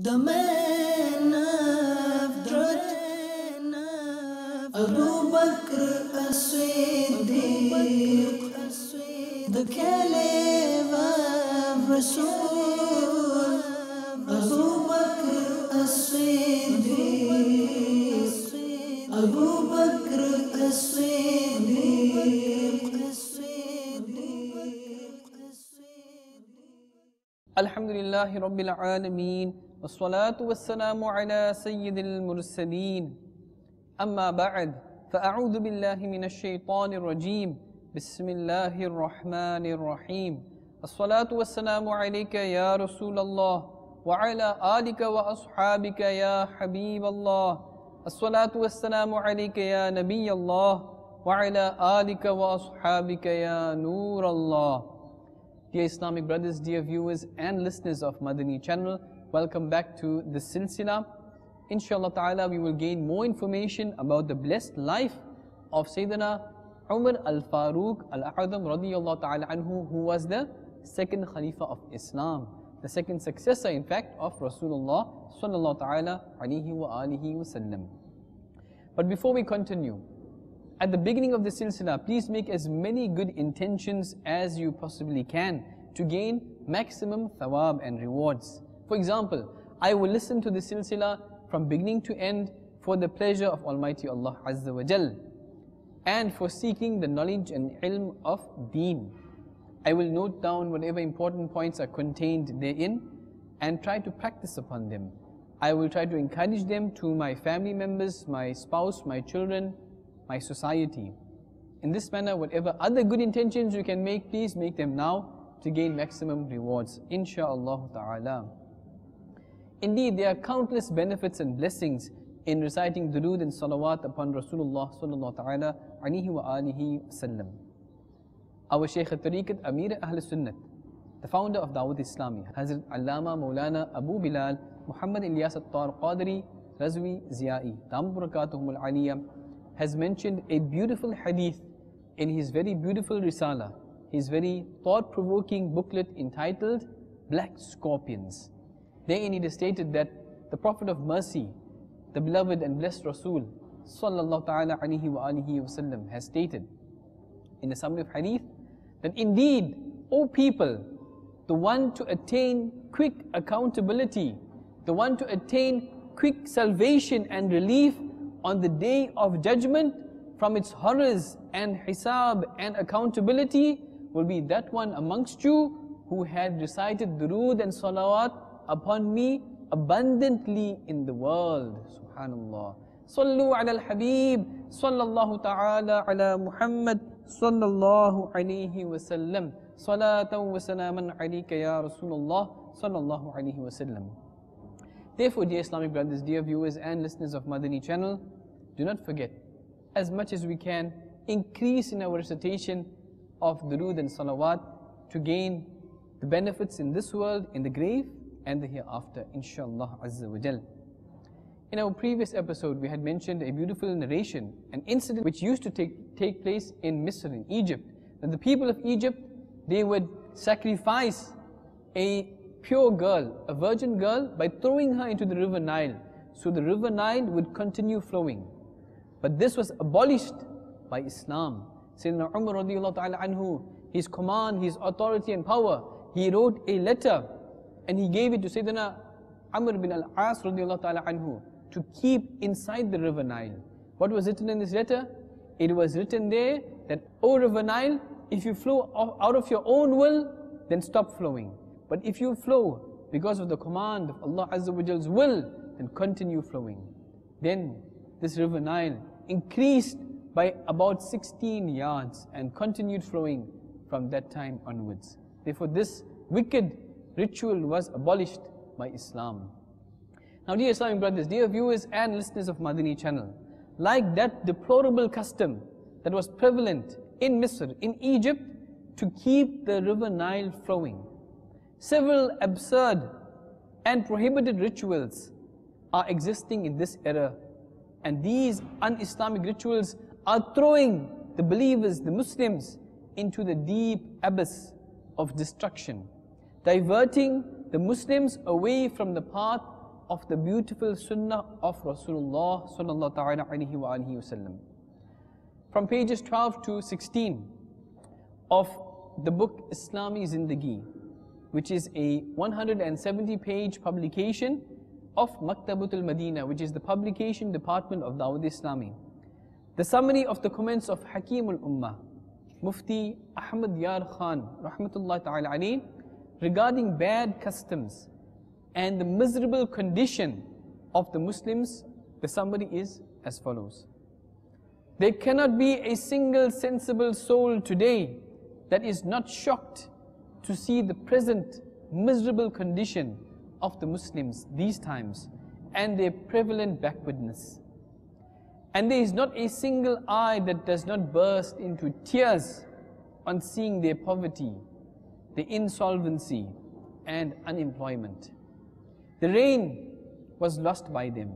The man of truth, Abu Bakr as-Siddiq, the Caliph of Rasul. Abu Bakr as-Siddiq, Abu Bakr as-Siddiq. Alhamdulillahi Rabbil Alameen, wassalatu wassalamu ala Sayyidil Mursaleen. Amma ba'd, fa'a'udhu billahi minash shaitanir rajeem. Bismillahir Rahmanir Rahim. Assalatu wassalamu alayka ya Rasulallah, wa ala alika wa ashabika ya Habiballah. Assalatu wassalamu alayka ya Nabiyallah, wa ala alika wa ashabika ya Noorallah. Dear Islamic brothers, dear viewers and listeners of Madani channel, welcome back to the Silsila. Inshallah ta'ala, we will gain more information about the blessed life of Sayyidina Umar al-Farooq al-Azam radiyallahu ta'ala anhu, who was the second Khalifa of Islam, the second successor in fact of Rasulullah sallallahu ta'ala alayhi wa alihi wa sallam. But before we continue, at the beginning of the Silsila, please make as many good intentions as you possibly can to gain maximum thawab and rewards. For example, I will listen to the Silsila from beginning to end for the pleasure of Almighty Allah Azza wa Jal, and for seeking the knowledge and ilm of deen. I will note down whatever important points are contained therein and try to practice upon them. I will try to encourage them to my family members, my spouse, my children, my society. In this manner, whatever other good intentions you can make, please make them now to gain maximum rewards, insha'Allah ta'ala. Indeed, there are countless benefits and blessings in reciting durood and salawat upon Rasulullah sallallahu ta'ala alayhi wa alihi wa sallam. Our Shaykh al-Tariqat, Amir Ahl Sunnat, the founder of Dawat Islami, Hazrat Allama Maulana Abu Bilal Muhammad Ilyas al-Tar Qadri Razwi Ziyai, Dam Barakatuhum al-Aliyah, has mentioned a beautiful hadith in his very beautiful Risala, his very thought-provoking booklet entitled Black Scorpions. Therein it is stated that the Prophet of Mercy, the beloved and blessed Rasul sallallahu ta'ala alayhi wa alihi wa sallam, has stated in the summary of hadith that indeed, O people, the one to attain quick accountability, the one to attain quick salvation and relief on the day of judgment from its horrors and hisab and accountability will be that one amongst you who had recited durood and salawat upon me abundantly in the world. Subhanallah. Sallu ala al-Habib, sallallahu ta'ala ala Muhammad, sallallahu alayhi wa sallam. Salatan wa salaman alayka ya Rasulullah, sallallahu alayhi wa sallam. Therefore, dear Islamic brothers, dear viewers and listeners of Madani channel, do not forget, as much as we can, increase in our recitation of durood and salawat to gain the benefits in this world, in the grave, and the hereafter, inshallah Azza wa Jal. In our previous episode, we had mentioned a beautiful narration, an incident which used to take place in Misr, in Egypt. That the people of Egypt, they would sacrifice a pure girl, a virgin girl, by throwing her into the river Nile. So the river Nile would continue flowing. But this was abolished by Islam. Sayyidina Umar radiyallahu ta'ala anhu, his command, his authority and power, he wrote a letter and he gave it to Sayyidina Amr bin al-As radiyallahu ta'ala anhu to keep inside the river Nile. What was written in this letter? It was written there that, O river Nile, if you flow out of your own will, then stop flowing. But if you flow because of the command of Allah Azza wa Jal's will, then continue flowing. Then this river Nile increased by about 16 yards and continued flowing from that time onwards. Therefore, this wicked ritual was abolished by Islam. Now, dear Islamic brothers, dear viewers and listeners of Madani channel, like that deplorable custom that was prevalent in Misr, in Egypt, to keep the river Nile flowing, several absurd and prohibited rituals are existing in this era. And these un-Islamic rituals are throwing the believers, the Muslims, into the deep abyss of destruction, diverting the Muslims away from the path of the beautiful sunnah of Rasulullah sallallahu ta'ala alayhi wa alihi wasallam. From pages 12 to 16 of the book Islami Zindagi, which is a 170-page publication of Maktabatul Madina, which is the publication department of Dawud Islami. The summary of the comments of Hakimul Ummah, Mufti Ahmad Yar Khan, rahmatullahi ta'ala alayhi, regarding bad customs and the miserable condition of the Muslims, the summary is as follows. There cannot be a single sensible soul today that is not shocked to see the present miserable condition of the Muslims these times and their prevalent backwardness. And there is not a single eye that does not burst into tears on seeing their poverty, their insolvency and unemployment. The rain was lost by them.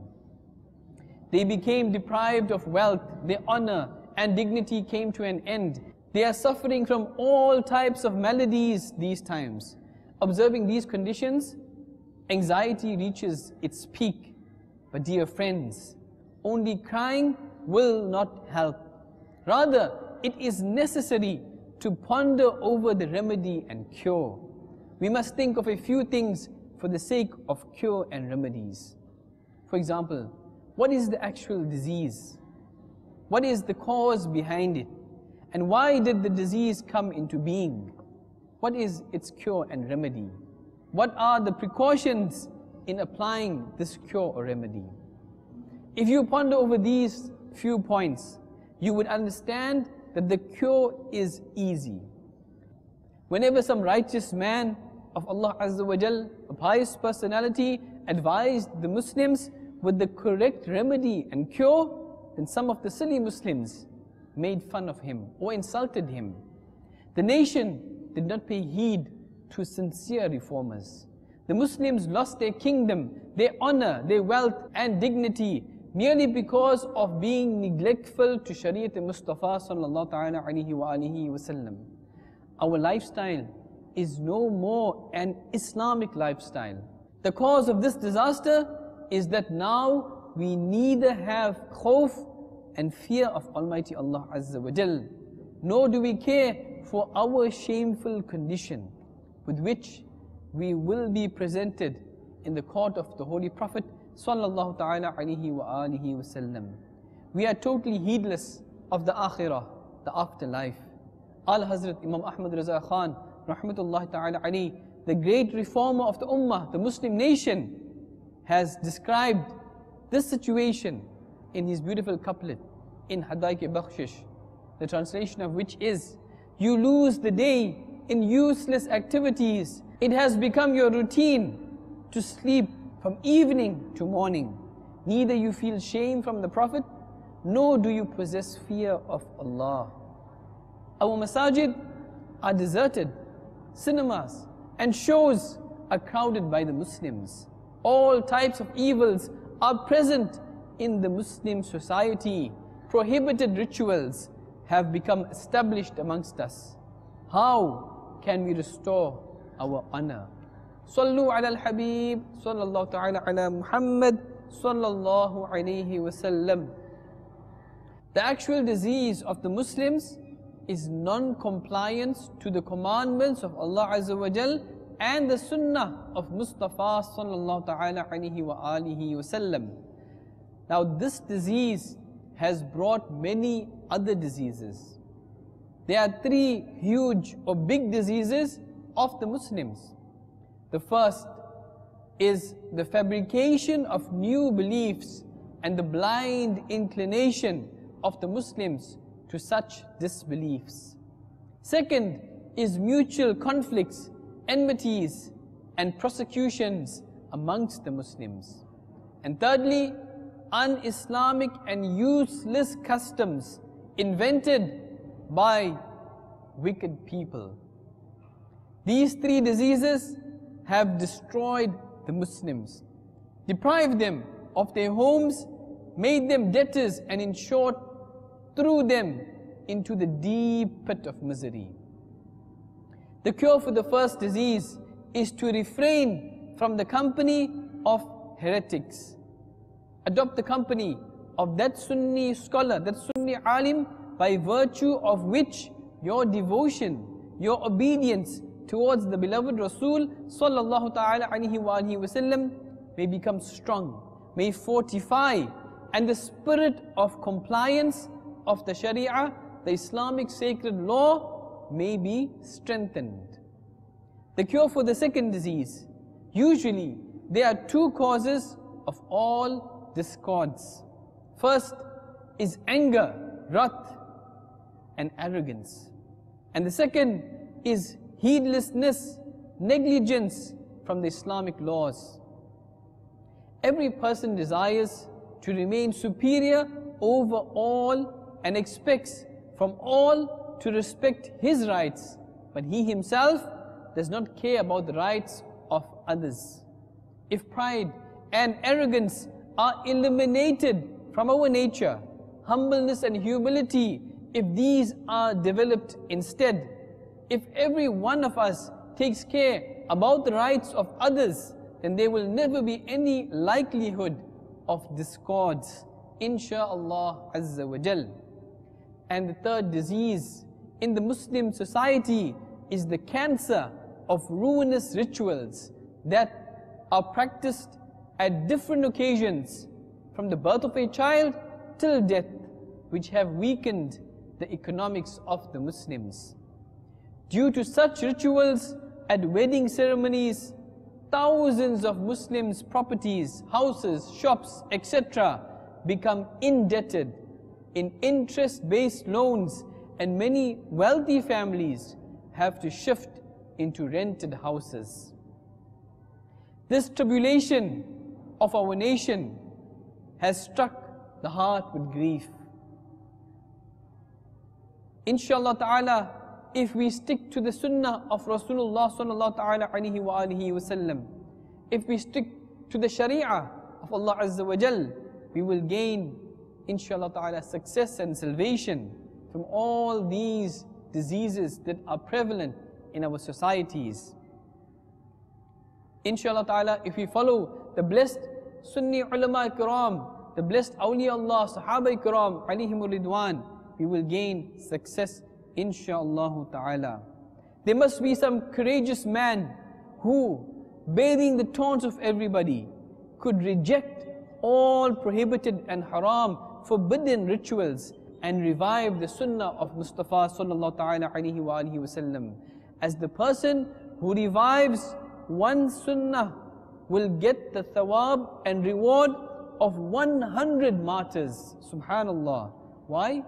They became deprived of wealth, their honor and dignity came to an end. They are suffering from all types of maladies these times. Observing these conditions, anxiety reaches its peak. But dear friends, only crying will not help. Rather, it is necessary to ponder over the remedy and cure. We must think of a few things for the sake of cure and remedies. For example, what is the actual disease? What is the cause behind it? And why did the disease come into being? What is its cure and remedy? What are the precautions in applying this cure or remedy? If you ponder over these few points, you would understand that the cure is easy. Whenever some righteous man of Allah Azza wa Jal, a pious personality, advised the Muslims with the correct remedy and cure, then some of the silly Muslims made fun of him or insulted him. The nation did not pay heed to sincere reformers. The Muslims lost their kingdom, their honor, their wealth and dignity merely because of being neglectful to Shariat Mustafa sallallahu ta'ala alayhi wa alihi wa sallam. Our lifestyle is no more an Islamic lifestyle. The cause of this disaster is that now we neither have khawf and fear of Almighty Allah Azza wa Jal, nor do we care for our shameful condition with which we will be presented in the court of the Holy Prophet sallallahu ta'ala alayhi wa alihi wa sallam. We are totally heedless of the akhirah, the afterlife. Al-Hazrat Imam Ahmad Raza Khan, rahmatullahi ta'ala alayhi, the great reformer of the ummah, the Muslim nation, has described this situation in his beautiful couplet in Hadaik-e-Bakhshish, the translation of which is, you lose the day in useless activities. It has become your routine to sleep from evening to morning. Neither you feel shame from the Prophet, nor do you possess fear of Allah. Our masajid are deserted, cinemas and shows are crowded by the Muslims. All types of evils are present in the Muslim society. Prohibited rituals have become established amongst us. How can we restore our honor? Sallu ala al-Habib, sallallahu ta'ala ala Muhammad, sallallahu alayhi wa sallam. The actual disease of the Muslims is non-compliance to the commandments of Allah Azza wa Jal and the sunnah of Mustafa sallallahu ta'ala alayhi wa alihi wa sallam. Now this disease has brought many other diseases. There are three huge or big diseases of the Muslims. The first is the fabrication of new beliefs and the blind inclination of the Muslims to such disbeliefs. Second is mutual conflicts, enmities and prosecutions amongst the Muslims. And thirdly, un-Islamic and useless customs invented by wicked people. These three diseases have destroyed the Muslims, deprived them of their homes, made them debtors, and in short, threw them into the deep pit of misery. The cure for the first disease is to refrain from the company of heretics. Adopt the company of that Sunni scholar, that Sunni alim, by virtue of which your devotion, your obedience towards the beloved Rasul sallallahu ta'ala alayhi wa alihi wasallam may become strong, may fortify, and the spirit of compliance of the Sharia, the Islamic sacred law, may be strengthened. The cure for the second disease. Usually, there are two causes of all discords. First is anger, wrath, and arrogance. And the second is heedlessness, negligence from the Islamic laws. Every person desires to remain superior over all and expects from all to respect his rights, but he himself does not care about the rights of others. If pride and arrogance are eliminated from our nature, humbleness and humility, if these are developed instead, if every one of us takes care about the rights of others, then there will never be any likelihood of discords, insha'Allah Azza wa Jal. And the third disease in the Muslim society is the cancer of ruinous rituals that are practiced at different occasions, from the birth of a child till death, which have weakened the economics of the Muslims. Due to such rituals at wedding ceremonies, thousands of Muslims' properties, houses, shops, etc. become indebted in interest-based loans, and many wealthy families have to shift into rented houses. This tribulation of our nation has struck the heart with grief. Inshallah ta'ala, if we stick to the sunnah of Rasulullah sallallahu ta'ala alayhi wa alihi wasallam, if we stick to the sharia of Allah Azza wa Jal, we will gain, inshallah ta'ala, success and salvation from all these diseases that are prevalent in our societies. Inshallah ta'ala, if we follow the blessed Sunni ulama-e-kiram, the blessed awliya Allah, Sahaba-e-Kiram, alayhimur ridwan, we will gain success, insha'Allah ta'ala. There must be some courageous man who, bearing the taunts of everybody, could reject all prohibited and haram, forbidden rituals, and revive the sunnah of Mustafa sallallahu ta'ala alayhi wa alihi wasallam. As the person who revives one sunnah will get the thawab and reward of 100 martyrs. Subhanallah. Why?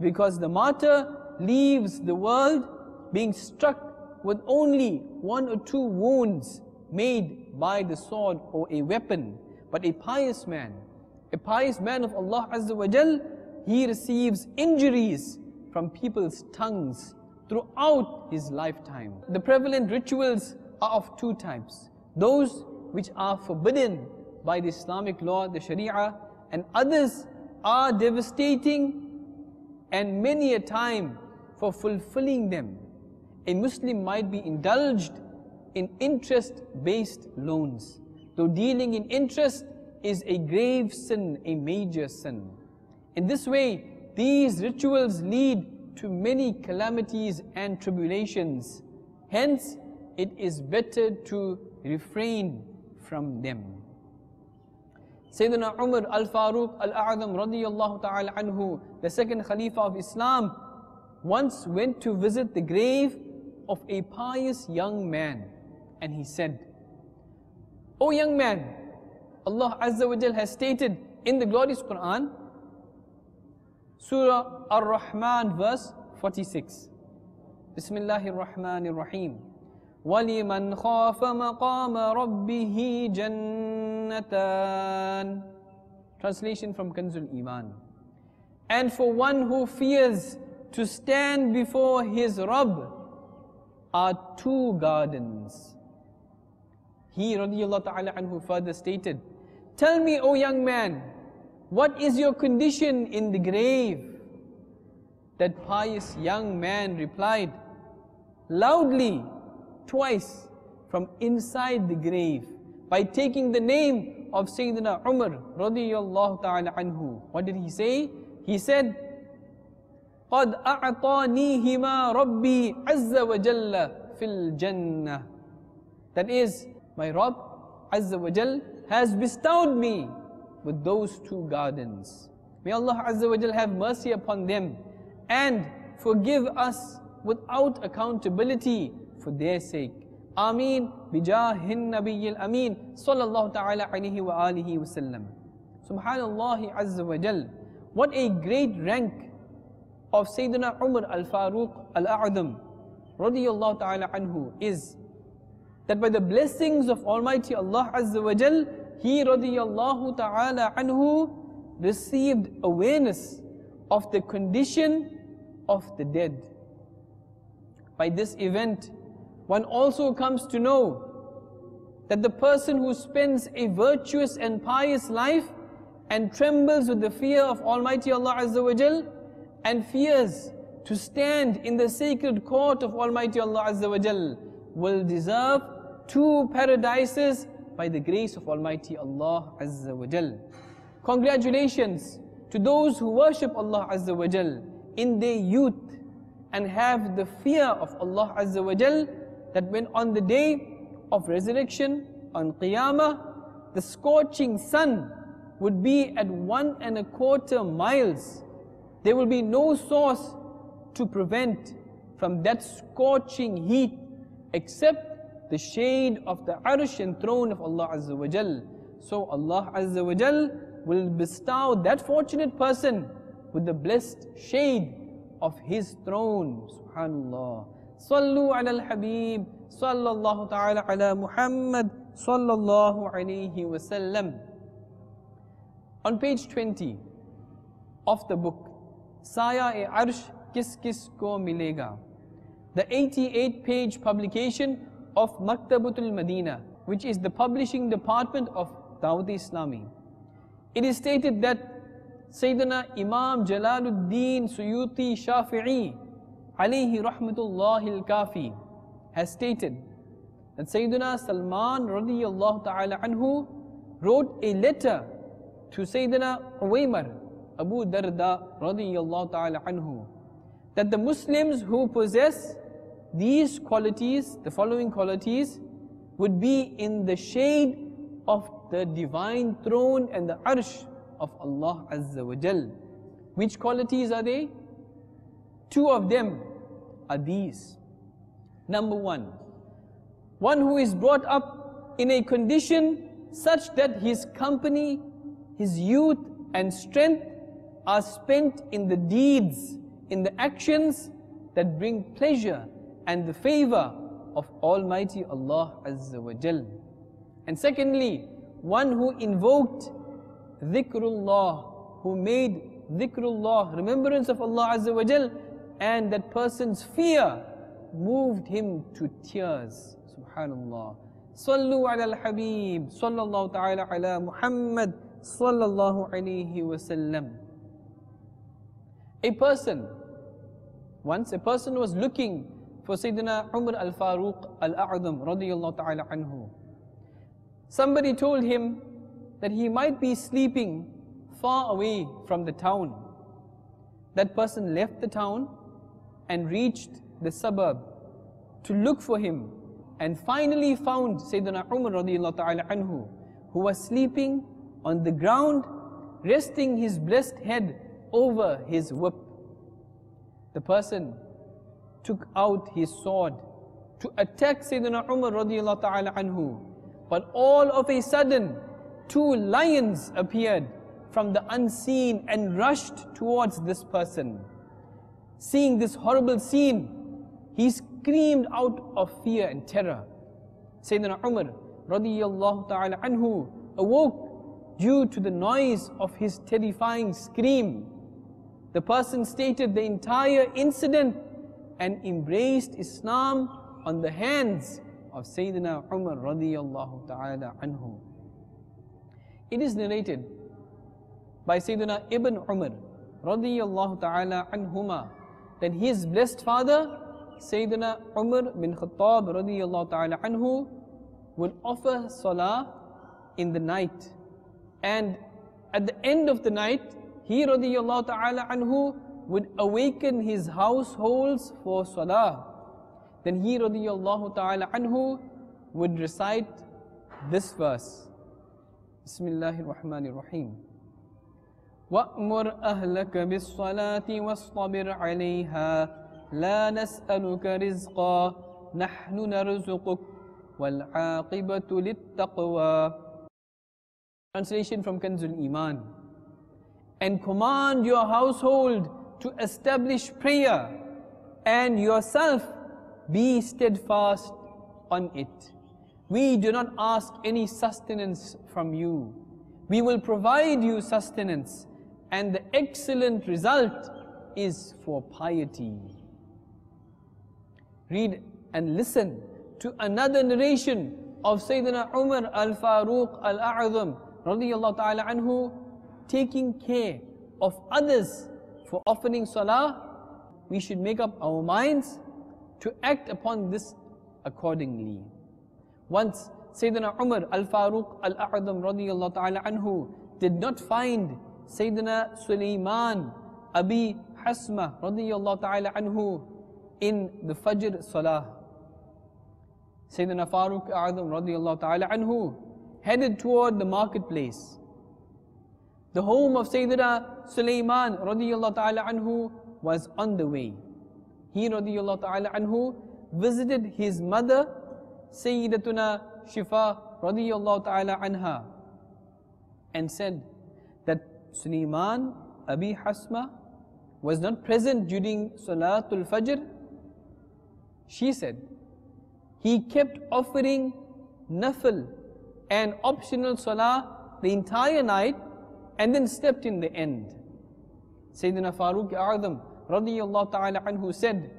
Because the martyr leaves the world being struck with only 1 or 2 wounds made by the sword or a weapon. But a pious man of Allah Azza wa Jal, he receives injuries from people's tongues throughout his lifetime. The prevalent rituals are of 2 types. Those which are forbidden by the Islamic law, the Sharia, and others are devastating, and many a time for fulfilling them, a Muslim might be indulged in interest-based loans, though dealing in interest is a grave sin, a major sin. In this way, these rituals lead to many calamities and tribulations. Hence, it is better to refrain from them. Sayyidina Umar al-Farooq al-Azam radiyallahu ta'ala anhu, the second Khalifa of Islam, once went to visit the grave of a pious young man, and he said, "O young man, Allah Azza wa Jal has stated in the glorious Quran, Surah Ar-Rahman, verse 46. Bismillahir Rahmanir Rahim. وَلِمَنْ خَافَ مَقَامَ رَبِّهِ جَنَّتَانِ. Translation from Kanzul Iman. And for one who fears to stand before his Rabb are 2 gardens. He radiyallahu ta'ala anhu further stated, "Tell me, O young man, what is your condition in the grave?" That pious young man replied loudly twice from inside the grave by taking the name of Sayyidina Umar radiyallahu ta'ala anhu. What did he say? He said, قَدْ أَعْطَانِيهِمَا رَبِّي عَزَّ وَجَلَّ فِي الْجَنَّةِ. That is, my Rabb Azza wa Jal has bestowed me with those two gardens. May Allah Azza wa Jal have mercy upon them and forgive us without accountability for their sake. Ameen bijahin nabiyyil ameen sallallahu ta'ala alayhi wa alihi wa sallam. Subhanallah Azza wa Jal. What a great rank of Sayyidina Umar al-Farooq al-A'zam radiyallahu ta'ala anhu is that by the blessings of Almighty Allah Azza wa Jal, he radiyallahu ta'ala anhu received awareness of the condition of the dead. By this event, one also comes to know that the person who spends a virtuous and pious life and trembles with the fear of Almighty Allah Azza wa Jal and fears to stand in the sacred court of Almighty Allah Azza wa Jal will deserve two paradises by the grace of Almighty Allah Azza wa Jal. Congratulations to those who worship Allah Azza wa Jal in their youth and have the fear of Allah Azza wa Jal, that when on the day of resurrection, on Qiyamah, the scorching sun would be at 1¼ miles. There will be no source to prevent from that scorching heat except the shade of the arsh and throne of Allah Azza wa Jal. So Allah Azza wa Jal will bestow that fortunate person with the blessed shade of His throne. Subhanallah. Sallu ala al-Habib, sallallahu ta'ala ala Muhammad, sallallahu alayhi wa sallam. On page 20 of the book, Saya-e-Arsh Kis Kis Ko Milega, the 88-page publication of Maktabatul Madina, which is the publishing department of Dawat Islami. It is stated that Sayyidina Imam Jalaluddin Suyuti Shafi'i alayhi rahmatullahi al-Kafi has stated that Sayyidina Salman radiyallahu ta'ala anhu wrote a letter to Sayyidina Uwaymar Abu Darda radiyallahu ta'ala anhu that the Muslims who possess these qualities, the following qualities, would be in the shade of the divine throne and the arsh of Allah Azza wa Jal. Which qualities are they? Two of them are these. Number one who is brought up in a condition such that his company, his youth and strength are spent in the deeds, in the actions that bring pleasure and the favor of Almighty Allah Azza wa Jal. And secondly, one who invoked dhikrullah, who made dhikrullah, remembrance of Allah Azza wa Jal, and that person's fear moved him to tears. Subhanallah. Sallu ala al-Habib, sallallahu ta'ala ala Muhammad, sallallahu alayhi wa sallam. Once a person was looking for Sayyidina Umar al-Farooq al-A'zam radiyallahu ta'ala anhu. Somebody told him that he might be sleeping far away from the town. That person left the town and reached the suburb to look for him, and finally found Sayyidina Umar radiyallahu ta'ala anhu, who was sleeping on the ground, resting his blessed head over his whip. The person took out his sword to attack Sayyidina Umar radiyallahu ta'ala anhu, but all of a sudden, two lions appeared from the unseen and rushed towards this person. Seeing this horrible scene, he screamed out of fear and terror. Sayyidina Umar radiyallahu ta'ala anhu awoke due to the noise of his terrifying scream. The person stated the entire incident and embraced Islam on the hands of Sayyidina Umar radiyallahu ta'ala anhu. It is narrated by Sayyidina Ibn Umar radiyallahu ta'ala anhuma that his blessed father, Sayyidina Umar bin Khattab radiyallahu ta'ala anhu, would offer salah in the night And at the end of the night, he radiyallahu ta'ala anhu would awaken his households for salah. Then he radiyallahu ta'ala anhu would recite this verse. Bismillahir Rahmanir Rahim. وَأْمُرْ أَهْلَكَ بِالصَّلَاةِ وَاصْطَبِرْ عَلَيْهَا لَا نَسْأَلُكَ رِزْقًا نَحْنُ نَرْزُقُكَ وَالْعَاقِبَةُ لِلتَّقْوَى. Translation from Kanzul Iman. And command your household to establish prayer, and yourself be steadfast on it. We do not ask any sustenance from you. We will provide you sustenance, and the excellent result is for piety. Read and listen to another narration of Sayyidina Umar al-Farooq al-Azam radiyallahu ta'ala anhu, taking care of others for offering salah. We should make up our minds to act upon this accordingly. Once Sayyidina Umar al-Farooq al-Azam radiyallahu ta'ala anhu did not find Sayyidina Sulaiman Abi Hasma radiyallahu ta'ala anhu in the Fajr Salah. Sayyidina Farooq al-Azam radiyallahu ta'ala anhu headed toward the marketplace. The home of Sayyidina Sulaiman radiyallahu ta'ala anhu was on the way. He radiyallahu ta'ala anhu visited his mother, Sayyidatuna Shifa radiyallahu ta'ala anha, and said that Sulaiman Abi Hasma was not present during Salatul Fajr. She said, he kept offering nafil and optional salah the entire night and then slept in the end. Sayyidina Farooq al-Azam radiyallahu ta'ala anhu said,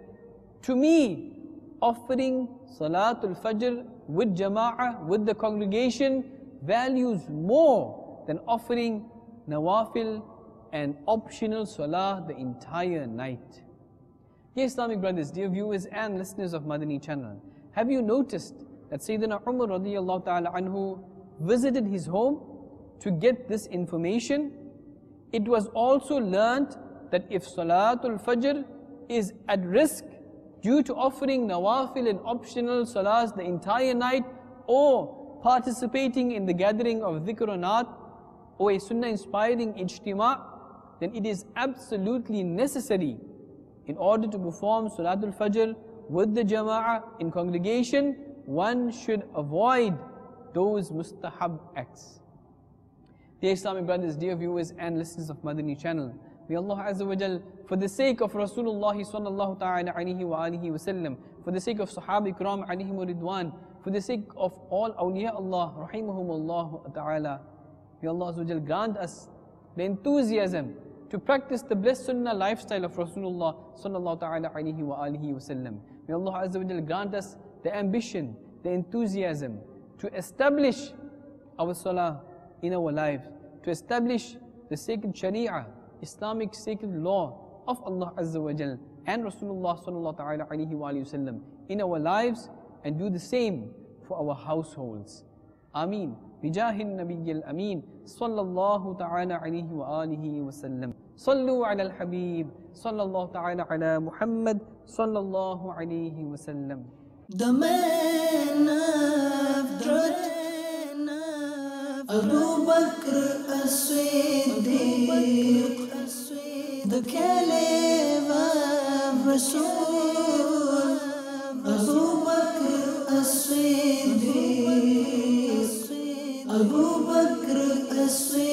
to me, offering Salatul Fajr with Jama'ah, with the congregation, values more than offering Nawafil and optional Salah the entire night. Dear Islamic brothers, dear viewers and listeners of Madani channel, have you noticed that Sayyidina Umar radiyallahu ta'ala anhu visited his home to get this information? It was also learnt that if Salatul Fajr is at risk due to offering Nawafil and optional Salahs the entire night, or participating in the gathering of dhikr or naat, or a sunnah inspiring ijtima', then it is absolutely necessary, in order to perform Salatul Fajr with the Jama'ah in congregation, one should avoid those mustahab acts. Dear Islamic brothers, dear viewers and listeners of Madani channel, may Allah Azza wa Jal, for the sake of Rasulullah sallallahu ta'ala alayhi wa alihi wa sallam, for the sake of Sahaba-e-Kiram alayhim ridwan, for the sake of all awliya Allah rahimahumullah ta'ala, may Allah Azza wa Jal grant us the enthusiasm to practice the blessed sunnah lifestyle of Rasulullah sallallahu ta'ala alayhi wa alihi wa sallam. May Allah Azza wa Jal grant us the ambition, the enthusiasm to establish our salah in our lives, to establish the sacred sharia, Islamic sacred law of Allah Azza wa Jal and Rasulullah sallallahu ta'ala alayhi wa sallam in our lives, and do the same for our households. Ameen. Bijahin Nabiyyil Ameen sallallahu ta'ala alayhi wa alihi wa sallam. Sallu ala al-Habib sallallahu ta'ala ala Muhammad sallallahu alayhi wa sallam. The man of truth, Abu Bakr as-Siddiq, the Caliph of Rasul. Abu Bakr as-Siddiq, Abu Bakr as-Siddiq.